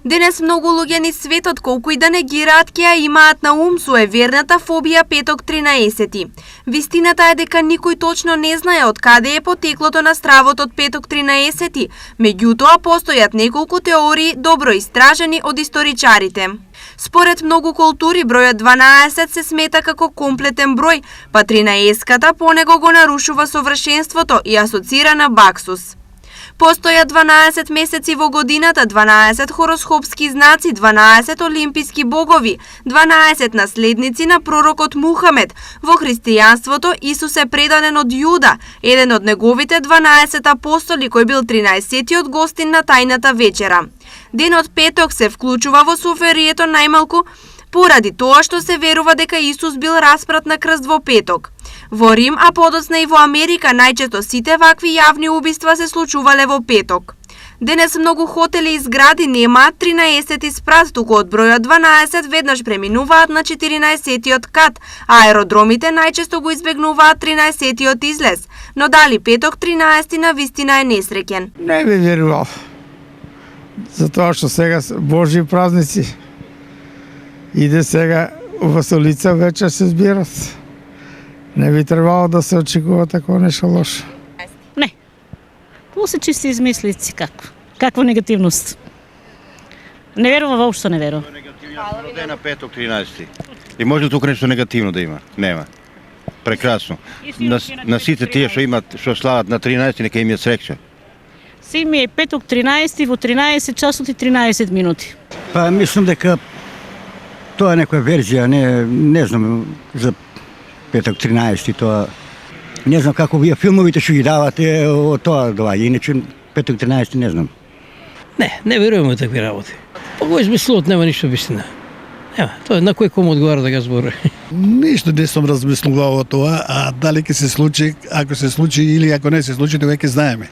Денес многу луѓе низ светот, колку и да негираат, ќе ја имаат на ум суеверната фобија петок 13. Вистината е дека никој точно не знае од каде е потеклото на стравот од петок 13. Меѓутоа, постојат неколку теории добро истражени од историчарите. Според многу култури, бројот 12 се смета како комплетен број, па 13-ката по него го нарушува совршенството и асоцира на Баксус. Постојат 12 месеци во годината, 12 хороскопски знаци, 12 олимписки богови, 12 наследници на пророкот Мухамед. Во христијанството Исус е предаден од Јуда, еден од неговите 12 апостоли, кој бил 13-тиот гостин на тајната вечера. Денот петок се вклучува во суферието најмалку поради тоа што се верува дека Исус бил распрат на крст во петок. Во Рим, а подоцна и во Америка, најчесто сите вакви јавни убиства се случувале во петок. Денес многу хотели и згради немаат 13 спрат, туку од бројот 12 веднаш преминуваат на 14-тиот кат, а аеродромите најчесто го избегнуваат 13-тиот излез. Но дали петок 13 на вистина е несреќен? Не би верувал. Затоа што сега се Божји празници. Иде сега во столица вечер се збират. Не би требало да се очекува такова нешто лошо. Не. Тоа се чисти измислици, каква негативност. Не верувам, воопшто не верувам. Родена петок 13. И може тука нешто негативно да има? Нема. Прекрасно. На сите тие што слават на 13 нека им е среќа. Си ми е петок 13 во 13 часот и 13 минути. Па мислам дека тоа е некоја верзија, не знам за петок 13, тоа не знам како вие филмовите што ги давате од тоа доаѓа, иначе петок 13 не знам. Не верувам во такви работи. Го измислуват, нема ништо вистина. Нема, тоа на кој кому одговара да го збори. Ништо не сум размислувал о тоа, а дали ќе се случи, ако се случи или ако не се случи, тоа ќе знаеме.